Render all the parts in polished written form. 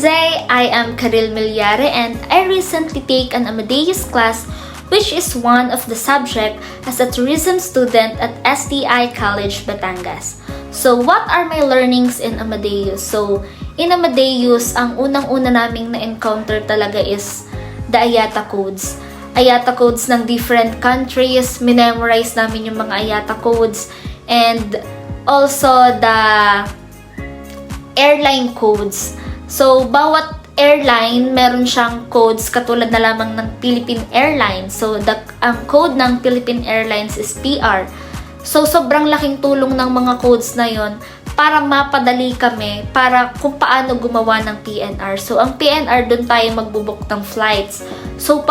day, I am Karil Milyare and I recently take an Amadeus class, which is one of the subject as a tourism student at STI College, Batangas. So what are my learnings in Amadeus? So in Amadeus, ang unang-una naming na-encounter talaga is the IATA codes. IATA codes ng different countries, minemorize namin yung mga IATA codes, and also the airline codes. So, bawat airline, meron siyang codes katulad na lamang ng Philippine Airlines. So, ang code ng Philippine Airlines is PR. So, sobrang laking tulong ng mga codes na yon para mapadali kami para kung paano gumawa ng PNR. So, ang PNR, doon tayo magbubuk ng flights. So,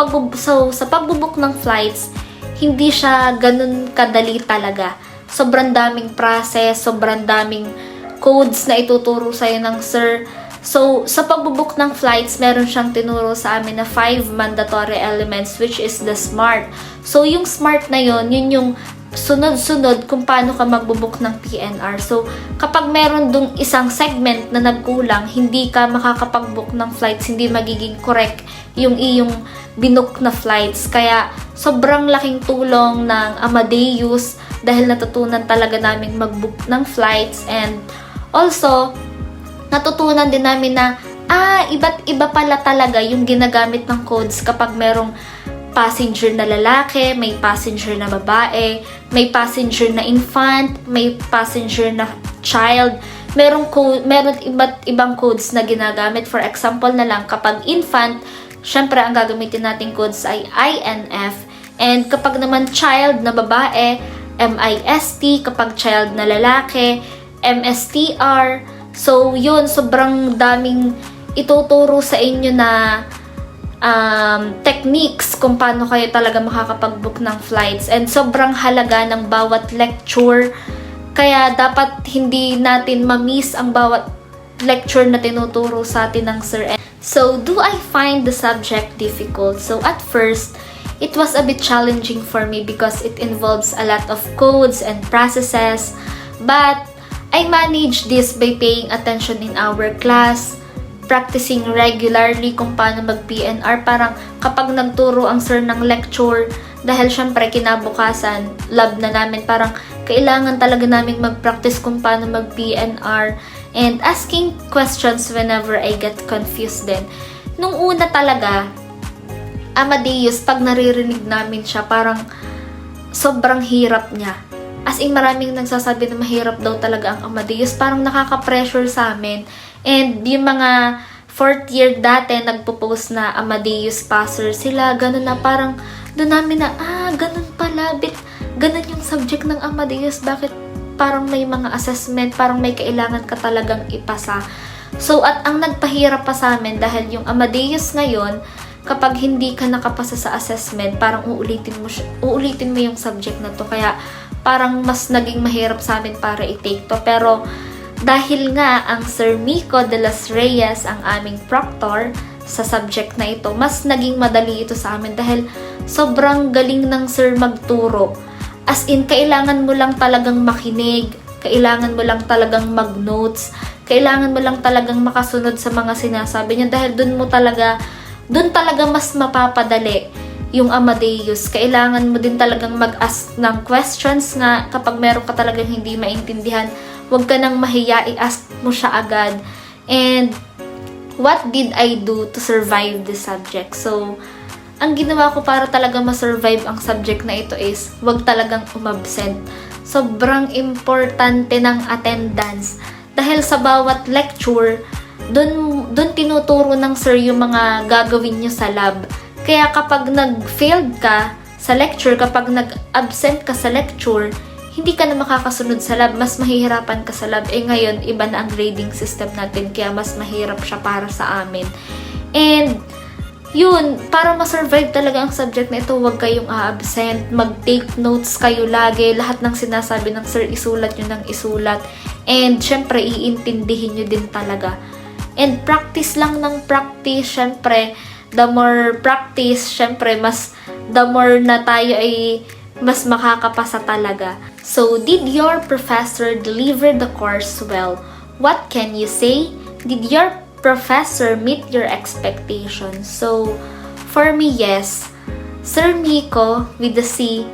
sa pagbubuk ng flights, hindi siya ganun kadali talaga. Sobrang daming process, sobrang daming codes na ituturo sa'yo ng sir. So, sa pagbubuk ng flights, meron siyang tinuro sa amin na 5 mandatory elements, which is the SMART. So, yung SMART na yun yung sunod-sunod kung paano ka magbubuk ng PNR. So, kapag meron dong isang segment na nagkulang, hindi ka makakapag-book ng flights, hindi magiging correct yung iyong binook na flights. Kaya, sobrang laking tulong ng Amadeus dahil natutunan talaga naming mag-book ng flights, and also, natutunan din namin na iba't iba pala talaga yung ginagamit ng codes kapag merong passenger na lalaki, may passenger na babae, may passenger na infant, may passenger na child. Meron iba't ibang codes na ginagamit. For example na lang, kapag infant, syempre ang gagamitin nating codes ay INF. And kapag naman child na babae, MIST. Kapag child na lalaki, MSTR. So, yun, sobrang daming ituturo sa inyo na techniques kung paano kayo talaga makakapag-book ng flights. And sobrang halaga ng bawat lecture. Kaya dapat hindi natin ma-miss ang bawat lecture na tinuturo sa atin ng sir. So, do I find the subject difficult? So, at first, it was a bit challenging for me because it involves a lot of codes and processes. But, I managed this by paying attention in our class, practicing regularly kung paano mag-PNR. Parang kapag nagturo ang sir ng lecture, dahil syempre kinabukasan, lab na namin, parang kailangan talaga namin mag-practice kung paano mag-PNR and asking questions whenever I get confused din. Nung una talaga, Amadeus, pag naririnig namin siya, parang sobrang hirap niya. As in, maraming nagsasabi na mahirap daw talaga ang Amadeus. Parang nakaka-pressure sa amin. And yung mga 4th year dati, nagpo-post na Amadeus passer sila. Ganun na, parang doon namin na, ganun pala. Ganun yung subject ng Amadeus. Bakit parang may mga assessment, parang may kailangan ka talagang ipasa. So, at ang nagpahirap pa sa amin, dahil yung Amadeus ngayon, kapag hindi ka nakapasa sa assessment, parang uulitin mo yung subject na to. Kaya, parang mas naging mahirap sa amin para i-take to. Pero, dahil nga ang Sir Mico de las Reyes ang aming proctor sa subject na ito, mas naging madali ito sa amin dahil sobrang galing ng sir magturo. As in, kailangan mo lang talagang makinig, kailangan mo lang talagang mag-notes, kailangan mo lang talagang makasunod sa mga sinasabi niya dahil doon talaga mas mapapadali yung Amadeus. Kailangan mo din talagang mag-ask ng questions nga kapag meron ka talagang hindi maintindihan. Huwag ka nang mahiya, i-ask mo siya agad. And what did I do to survive this subject? So, ang ginawa ko para talaga ma-survive ang subject na ito is huwag talagang umabsent. Sobrang importante ng attendance. Dahil sa bawat lecture, doon tinuturo ng sir yung mga gagawin nyo sa lab. Kaya kapag nag-failed ka sa lecture, kapag nag-absent ka sa lecture, hindi ka na makakasunod sa lab, mas mahihirapan ka sa lab. Ngayon, iba na ang grading system natin, kaya mas mahirap siya para sa amin. And, yun, para ma-survive talaga ang subject na ito, huwag kayong a-absent, mag-take notes kayo lagi, lahat ng sinasabi ng sir, isulat nyo ng isulat. And, syempre, iintindihin nyo din talaga. And, practice lang ng practice, syempre, the more practice, syempre, the more na tayo ay mas makakapasa talaga. So, did your professor deliver the course well? What can you say? Did your professor meet your expectations? So, for me, yes. Sir Miko with the C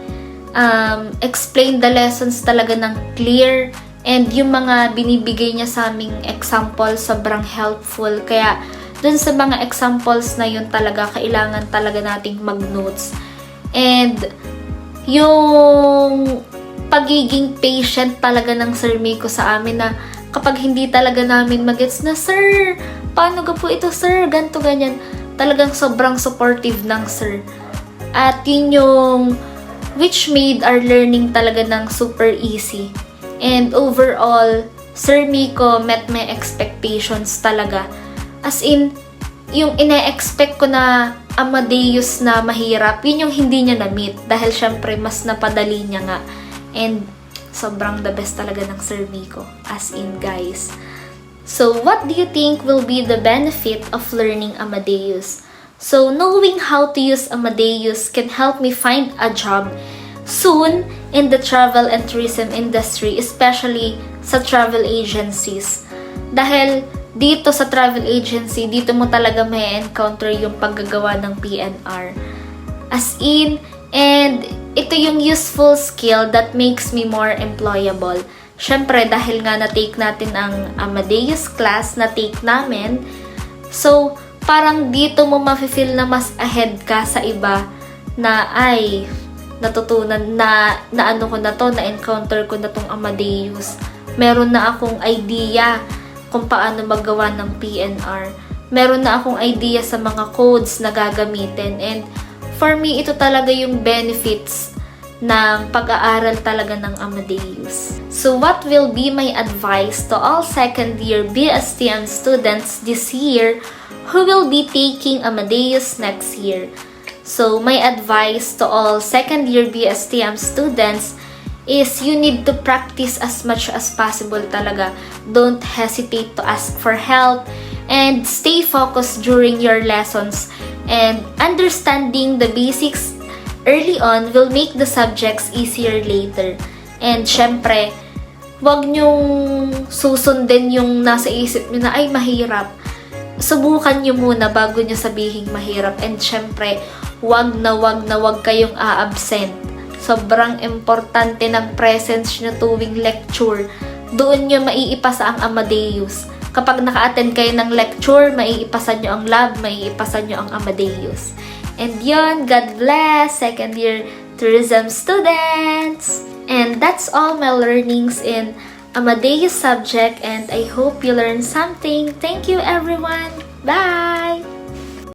explain the lessons talaga ng clear, and yung mga binibigay niya sa aming example sobrang helpful. Kaya dun sa mga examples na yun talaga, kailangan talaga nating mag-notes. And yung pagiging patient talaga ng Sir Miko sa amin na kapag hindi talaga namin magets na, Sir, paano ga po ito, Sir? Ganto, ganyan. Talagang sobrang supportive ng Sir. At yun yung which made our learning talaga ng super easy. And overall, Sir Miko met my expectations talaga. As in, yung ina-expect ko na Amadeus na mahirap, yun yung hindi niya na-meet. Dahil syempre, mas napadali niya nga. And sobrang the best talaga ng Sir Miko. As in, guys. So, what do you think will be the benefit of learning Amadeus? So, knowing how to use Amadeus can help me find a job soon in the travel and tourism industry, especially sa travel agencies. Dahil dito sa travel agency, dito mo talaga may encounter yung paggagawa ng PNR. As in, and ito yung useful skill that makes me more employable. Syempre, dahil nga na-take natin ang Amadeus class, na-take namin, so, parang dito mo mafe-feel na mas ahead ka sa iba na ay natutunan na ano ko na to, na-encounter ko na tong Amadeus. Meron na akong idea kung paano magawa ng PNR. Meron na akong idea sa mga codes na gagamitin. And for me, ito talaga yung benefits ng pag-aaral talaga ng Amadeus. So what will be my advice to all second year BSTM students this year who will be taking Amadeus next year? So, my advice to all second year BSTM students is you need to practice as much as possible talaga. Don't hesitate to ask for help and stay focused during your lessons. And understanding the basics early on will make the subjects easier later. And syempre, wag nyong susundin yung nasa isip nyo na ay mahirap. Subukan nyo muna bago nyo sabihin mahirap. And syempre, wag na wag kayong a-absent. Sobrang importante ng presence nyo tuwing lecture. Doon nyo maiipasa ang Amadeus. Kapag naka-attend kayo ng lecture, maiipasan nyo ang lab, maiipasan nyo ang Amadeus. And yun, God bless second year tourism students! And that's all my learnings in Amadeus subject, and I hope you learned something. Thank you everyone! Bye!